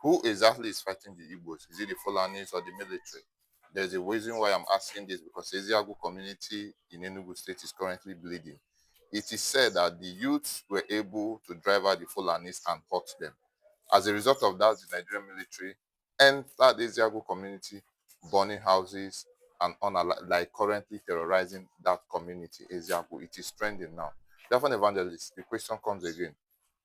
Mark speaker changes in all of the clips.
Speaker 1: Who exactly is fighting the Igbos? Is it the Fulanis or the military? There's a reason why I'm asking this, because the Eziagu community in Enugu State is currently bleeding. It is said that the youths were able to drive out the Fulanis and hurt them. As a result of that, the Nigerian military entered the Eziagu community, burning houses and like currently terrorizing that community, Eziagu. It is trending now. Therefore, evangelist, the question comes again.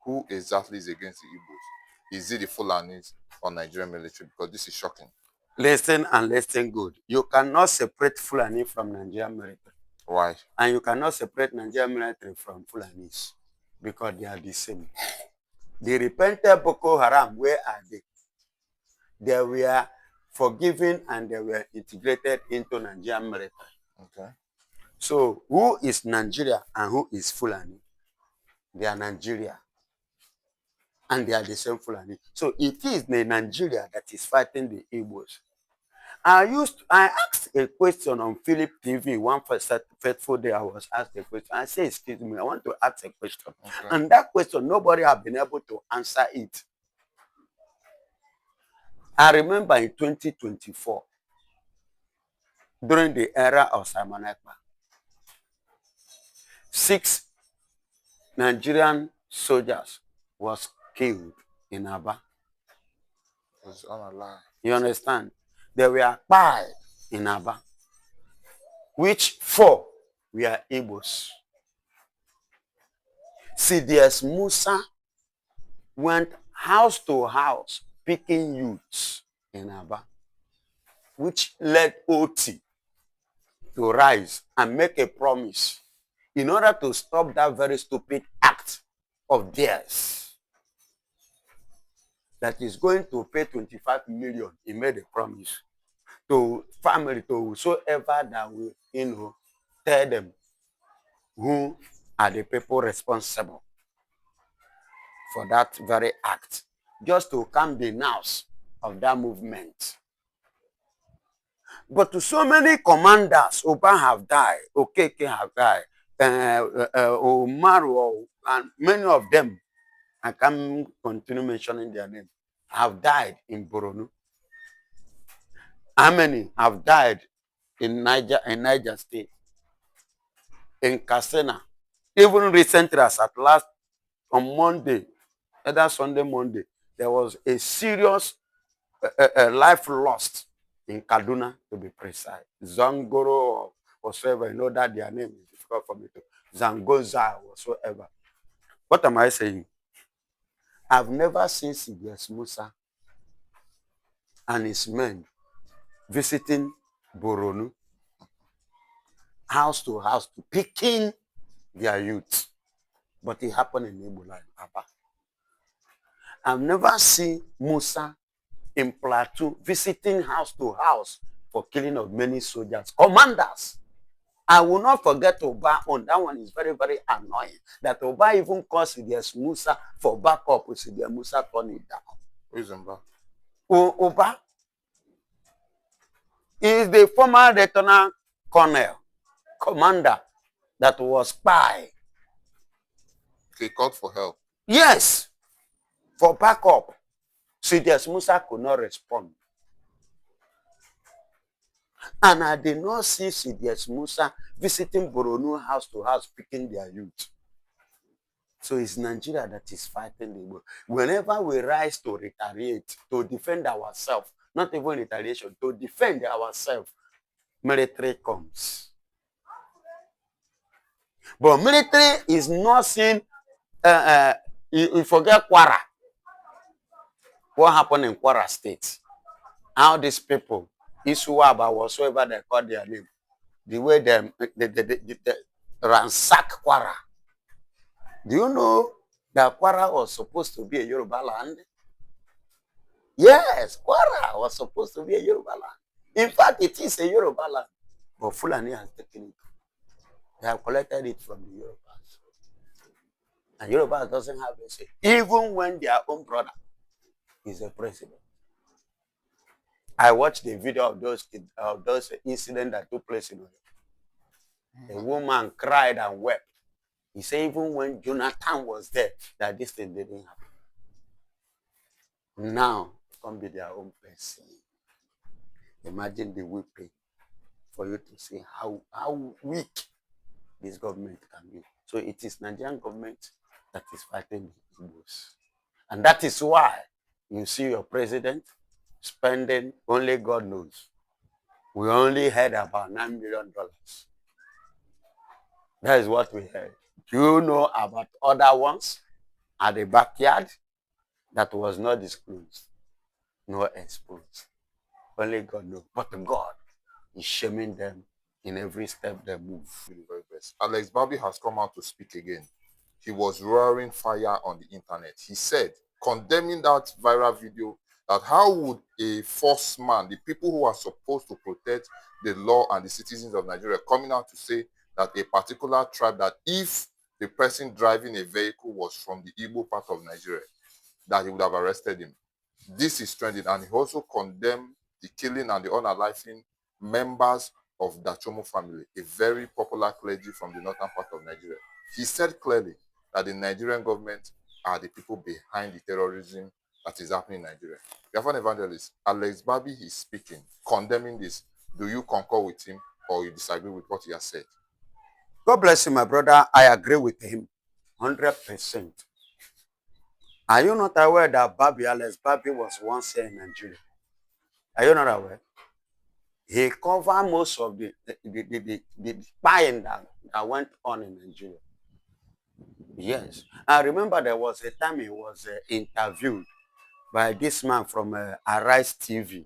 Speaker 1: Who exactly is against the Igbos? Is it the Fulanis or Nigerian military? Because this is shocking.
Speaker 2: Listen and listen good. You cannot separate Fulani from Nigerian military.
Speaker 1: Why?
Speaker 2: And you cannot separate Nigerian military from Fulanis because they are the same. The repented Boko Haram, where are they? They were forgiven and they were integrated into Nigerian military.
Speaker 1: Okay.
Speaker 2: So who is Nigeria and who is Fulani? They are Nigeria. And they are the same Fulani. So it is the Nigeria that is fighting the Igbos. I asked a question on Philip TV one fateful day. I was asked a question. I said, excuse me, I want to ask a question.
Speaker 1: Okay.
Speaker 2: And that question, nobody has been able to answer it. I remember in 2024, during the era of Simon Ekpa, 6 Nigerian soldiers was killed in Aba.
Speaker 1: It's unalive.
Speaker 2: You understand? They were 5 in Aba, which 4 were Igbos. CDS Musa went house to house picking youths in Aba, which led OT to rise and make a promise in order to stop that very stupid act of theirs that is going to pay 25 million. He made a promise to family, to whosoever that will, tell them who are the people responsible for that very act, just to calm the nerves of that movement. But to so many commanders, Oba have died, Okeke have died, Omaru, and many of them, I can't continue mentioning their name, have died in Boronu. How many have died in Niger State, in Katsina? Even recently, as at last on Monday, either Sunday, Monday, there was a serious life lost in Kaduna, to be precise. Zangoro or whatsoever, you know that their name is difficult for me to. Zangoza or whatsoever. What am I saying? I've never seen C.D.S. Musa and his men visiting Boronu, house to house, to picking their youth. But it happened in Ebola in Aba. I've never seen Musa in Plateau visiting house to house for killing of many soldiers, commanders. I will not forget Oba on that one. Is very, very annoying. That Oba even calls C.D.S. Musa for backup. C.D.S. Musa turned it down.
Speaker 1: Who is Oba?
Speaker 2: Oba is the former lieutenant colonel, commander that was spy.
Speaker 1: He called for help.
Speaker 2: Yes, for backup. C.D.S. Musa could not respond. And I did not see C.D.S. Musa visiting Boronu house to house picking their youth. So it's Nigeria that is fighting the war. Whenever we rise to retaliate, to defend ourselves, not even retaliation, to defend ourselves, military comes. But military is not seen. You forget Kwara. What happened in Kwara State? How these people, Isuwaba, whatsoever they call their name, the way they ransack Kwara. Do you know that Kwara was supposed to be a Yoruba land? Yes, Kwara was supposed to be a Yoruba land. In fact, it is a Yoruba land. But Fulani has taken it. They have collected it from the Yorubas. And Yoruba doesn't have a say. Even when their own brother is a president. I watched the video of those incidents that took place in Oyo. A woman cried and wept. He said even when Jonathan was there, that this thing didn't happen. Now, come be their own person. Imagine the weeping for you to see how weak this government can be. So it is Nigerian government that is fighting the Igbos. And that is why you see your president spending only God knows. We only heard about $9 million. That is what we heard. Do you know about other ones at the backyard that was not disclosed, nor exposed? Only God knows. But God is shaming them in every step they move.
Speaker 1: The very best. Alex Babi has come out to speak again. He was roaring fire on the internet. He said, condemning that viral video, that how would a force man, the people who are supposed to protect the law and the citizens of Nigeria, coming out to say that a particular tribe, that if the person driving a vehicle was from the Igbo part of Nigeria, that he would have arrested him. This is trending, and he also condemned the killing and the unaliving members of the Chomo family, a very popular clergy from the northern part of Nigeria. He said clearly that the Nigerian government are the people behind the terrorism that is happening in Nigeria. Biafran evangelist Alex Babi is speaking, condemning this. Do you concur with him or you disagree with what he has said?
Speaker 2: God bless you, my brother. I agree with him 100%. Are you not aware that Alex Babi was once here in Nigeria? Are you not aware? He covered most of the spying that went on in Nigeria. Yes. I remember there was a time he was interviewed by this man from Arise TV.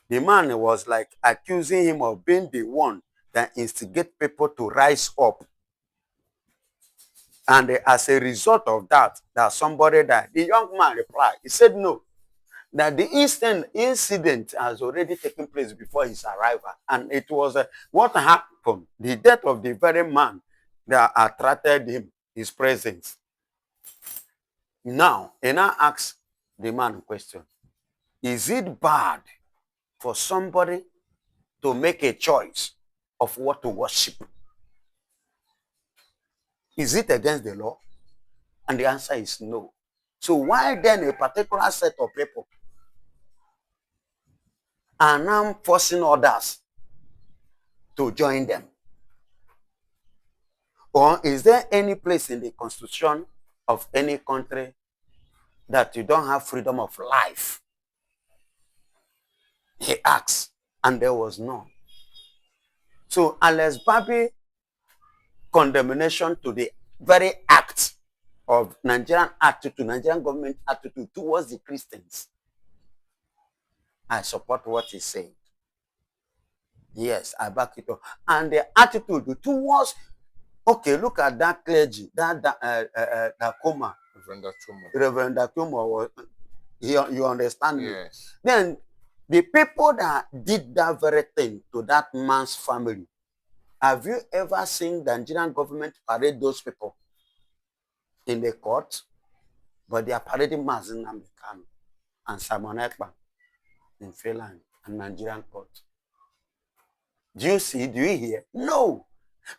Speaker 2: The man was like accusing him of being the one that instigate people to rise up. And as a result of that somebody died. The young man replied, he said no, that the incident has already taken place before his arrival. And it was what happened, the death of the very man that attracted him, his presence. Now, he now asks the man a question. Is it bad for somebody to make a choice of what to worship? Is it against the law? And the answer is no. So why then a particular set of people are now forcing others to join them? Or is there any place in the constitution of any country that you don't have freedom of life? He asked, and there was none. So Alex Babi condemnation to the very act of Nigerian government attitude towards the Christians. I support what he's saying. Yes, I back it up. And the attitude towards, okay, look at that clergy, that coma. Reverend Akumo, you understand me?
Speaker 1: Yes.
Speaker 2: Then the people that did that very thing to that man's family, have you ever seen the Nigerian government parade those people in the court? But they are parading Mazin Namdekan and Simon Ekpa in Finland and Nigerian court. Do you see? Do you hear? No.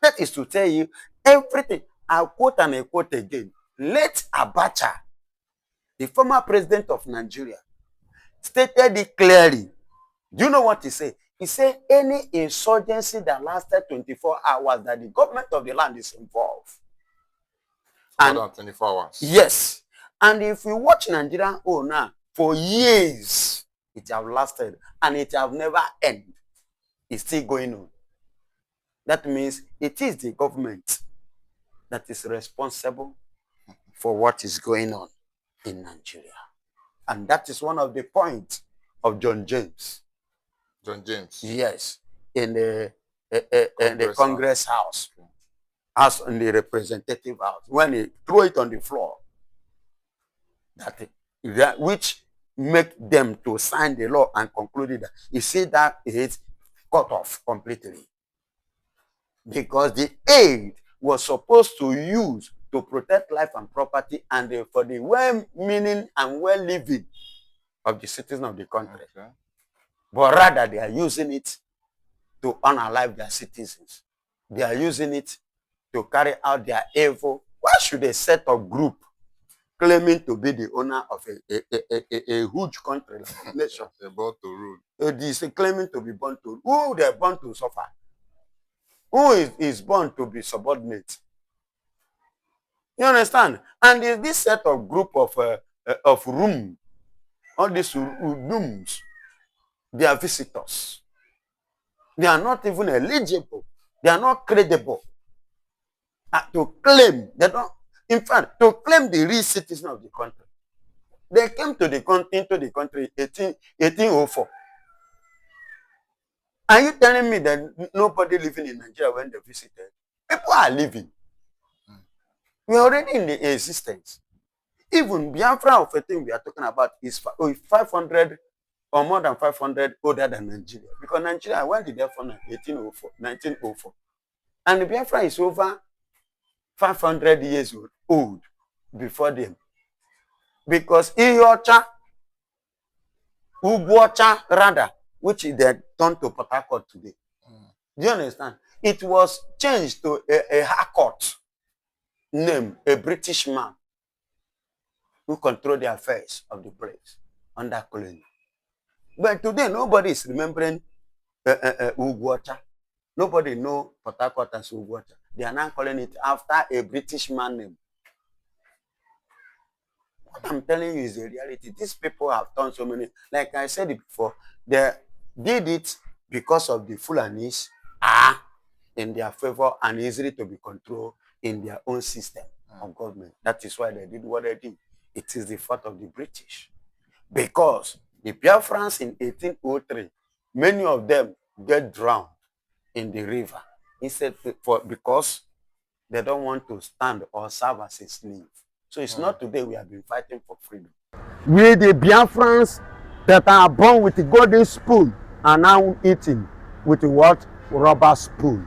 Speaker 2: That is to tell you everything. I'll quote and I quote again. Late Abacha, the former president of Nigeria, stated it clearly. Do you know what he said? He said any insurgency that lasted 24 hours, that the government of the land is involved.
Speaker 1: More than 24 hours.
Speaker 2: Yes. And if we watch Nigerian now, for years, it have lasted and it have never ended. It's still going on. That means it is the government that is responsible for what is going on in Nigeria. And that is one of the points of John James.
Speaker 1: John James.
Speaker 2: Yes. In the Congress House. As in the Representative House. When he threw it on the floor. That which make them to sign the law and conclude that. You see that it's cut off completely. Because the aid was supposed to use to protect life and property and for the well-meaning and well-living of the citizens of the country. Okay. But rather they are using it to unalive their citizens. They are using it to carry out their evil. Why should a set of group claiming to be the owner of a huge country like a nation.
Speaker 1: They're born to rule.
Speaker 2: It is claiming to be born to, who they're born to suffer? Who is born to be subordinate? You understand? And this set of group of room, all these rooms, they are visitors. They are not even eligible. They are not credible. To claim, they don't, in fact, to claim the real citizen of the country. They came to into the country 1804. Are you telling me that nobody living in Nigeria when they visited? People are living. We are already in the existence. Even Biafra of a thing we are talking about is 500 or more than 500 older than Nigeria. Because Nigeria, when did they form? 1904. And Biafra is over 500 years old before them. Because Iyocha, Ugwocha rather, which they turned to Port Harcourt today. Do you understand? It was changed to a Harcourt name, a British man who controlled the affairs of the place under colony. But today, nobody is remembering Ugwocha. Nobody knows Port Harcourt as Ugwocha. They are now calling it after a British man name. What I'm telling you is the reality. These people have done so many, like I said it before, they did it because of the Fulanis are in their favor and easily to be controlled in their own system of government. That is why they did what they did. It is the fault of the British. Because the Biafrans in 1803, many of them get drowned in the river instead because they don't want to stand or serve as a slave. So it's not today we have been fighting for freedom. We the Biafrans that are born with a golden spoon are now eating with what? Rubber spoon.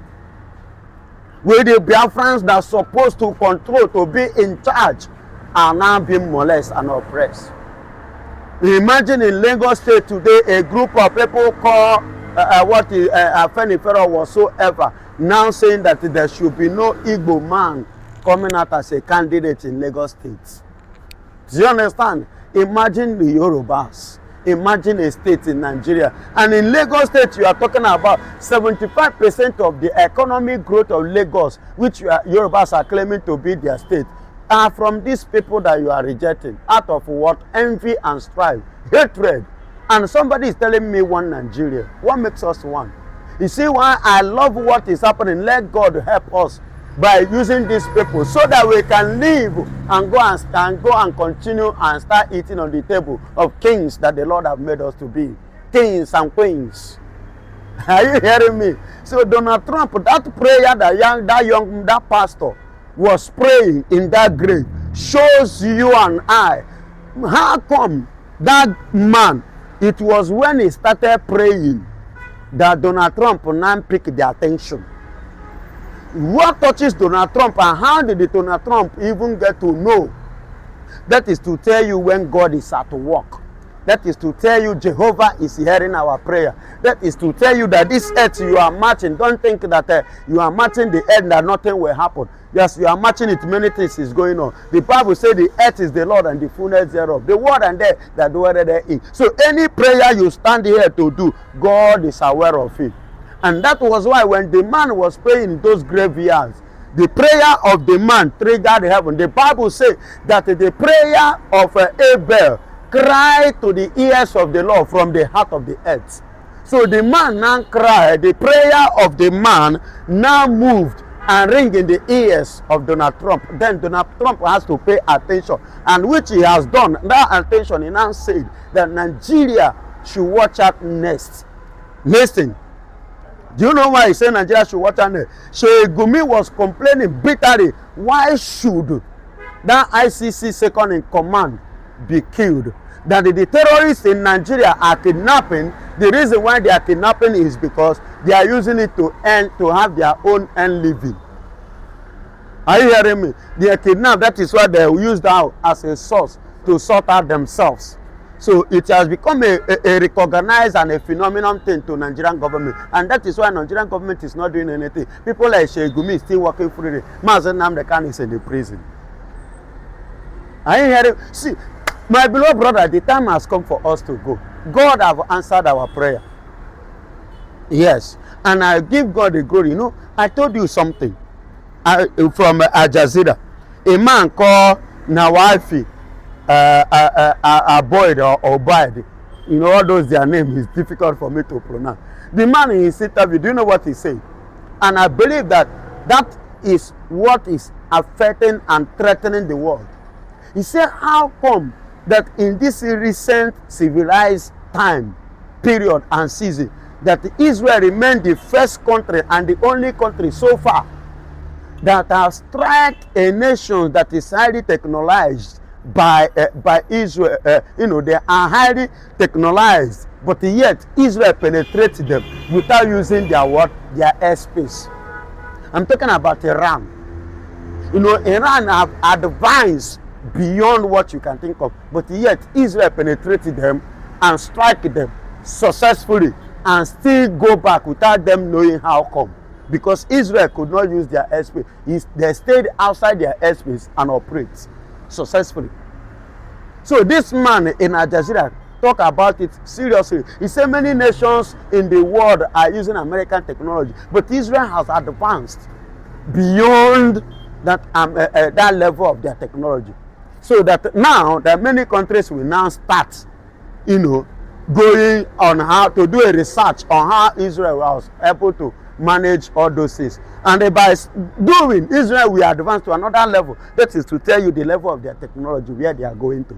Speaker 2: We the Biafrans that are supposed to control, to be in charge, are now being molested and oppressed. Imagine in Lagos State today, a group of people called Afenifero whatsoever, now saying that there should be no Igbo man coming out as a candidate in Lagos State. Do you understand? Imagine the Yorubas. Imagine a state in Nigeria. And in Lagos State, you are talking about 75% of the economic growth of Lagos, which Yorubas are claiming to be their state, are from these people that you are rejecting. Out of what? Envy and strife, hatred. And somebody is telling me one Nigeria. What makes us one? You see why I love what is happening? Let God help us by using these people so that we can live and go and continue and start eating on the table of kings that the Lord have made us to be. Kings and queens. Are you hearing me? So Donald Trump, that prayer that pastor was praying in that grave shows you and I how come that man, it was when he started praying that Donald Trump now picked the attention. What touches Donald Trump and how did Donald Trump even get to know? That is to tell you when God is at work. That is to tell you Jehovah is hearing our prayer. That is to tell you that this earth you are marching, don't think that you are marching the earth that nothing will happen. Yes, you are marching it, many things is going on. The Bible says the earth is the Lord and the fullness thereof. The word and there that dwelleth therein. So any prayer you stand here to do, God is aware of it. And that was why when the man was praying in those graveyards, the prayer of the man triggered heaven. The Bible says that the prayer of Abel cried to the ears of the Lord from the heart of the earth. So the man now cried. The prayer of the man now moved and ring in the ears of Donald Trump. Then Donald Trump has to pay attention, and which he has done. That attention, he now said that Nigeria should watch out next. Listen. Do you know why he said Nigeria should watch out next? Gumi was complaining bitterly. Why should that ICC second in command be killed? That the terrorists in Nigeria are kidnapping. The reason why they are kidnapping is because they are using it to have their own end living. Are you hearing me? They are kidnapped. That is why they use that as a source to sort out themselves. So it has become a recognized and a phenomenon thing to Nigerian government. And that is why Nigerian government is not doing anything. People like Gumi is still working freely. Mazen Nnamdi Kanu is in the prison. Are you hearing? See, my beloved brother, the time has come for us to go. God have answered our prayer. Yes, and I give God the glory. You know, I told you something from Al Jazeera. A man called Nawafi Aboid or Obaid. You know, all those, their name is difficult for me to pronounce. The man in his interview, do you know what he said? And I believe that that is what is affecting and threatening the world. He said, how come that in this recent civilized time, period and season, that Israel remained the first country and the only country so far that has struck a nation that is highly technologized by Israel. You know, they are highly technologized, but yet Israel penetrates them without using their what? Their airspace. I'm talking about Iran. You know, Iran have advanced beyond what you can think of, but yet Israel penetrated them and strike them successfully and still go back without them knowing how come. Because Israel could not use their airspace. They stayed outside their airspace and operate successfully. So this man in Al Jazeera talk about it seriously. He said many nations in the world are using American technology, but Israel has advanced beyond that level of their technology. So that now that many countries will now start, you know, going on how to do a research on how Israel was able to manage all those things. And by doing, Israel will advance to another level. That is to tell you the level of their technology, where they are going to.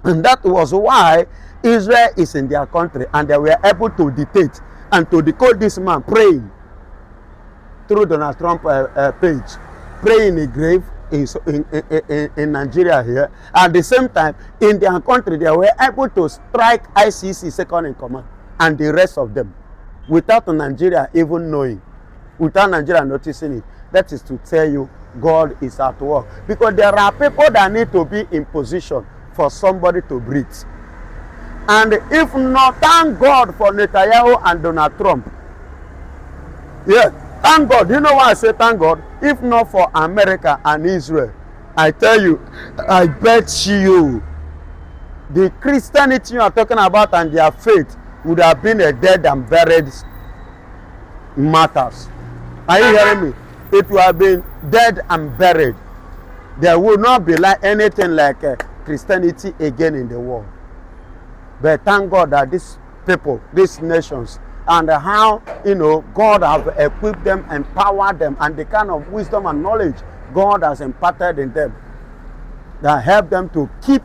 Speaker 2: And that was why Israel is in their country, and they were able to dictate and to decode this man praying through Donald Trump page, praying in a grave in Nigeria here. At the same time, in their country, they were able to strike ICC second in command and the rest of them without Nigeria even knowing, without Nigeria noticing it. That is to tell you God is at work. Because there are people that need to be in position for somebody to breathe. And if not, thank God for Netanyahu and Donald Trump. Yeah, thank God. You know why I say thank God? If not for America and Israel, I tell you, I bet you, the Christianity you are talking about and their faith would have been a dead and buried matters. Are you hearing me? It would have been dead and buried. There will not be like anything like Christianity again in the world. But thank God that these people, these nations, and how, you know, God have equipped them, empowered them, and the kind of wisdom and knowledge God has imparted in them that help them to keep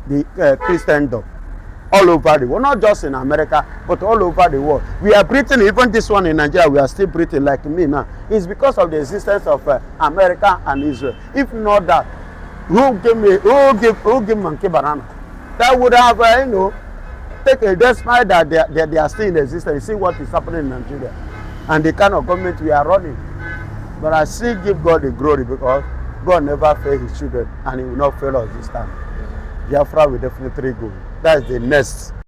Speaker 2: the Christendom all over the world, not just in America, but all over the world. We are breathing, even this one in Nigeria, we are still breathing like me now. It's because of the existence of America and Israel. If not that, who give monkey banana? That would have, you know, take a despite that they are still in existence. You see what is happening in Nigeria and the kind of government we are running. But I still give God the glory, because God never fails his children, and he will not fail us this time. Biafra will definitely go. That's the next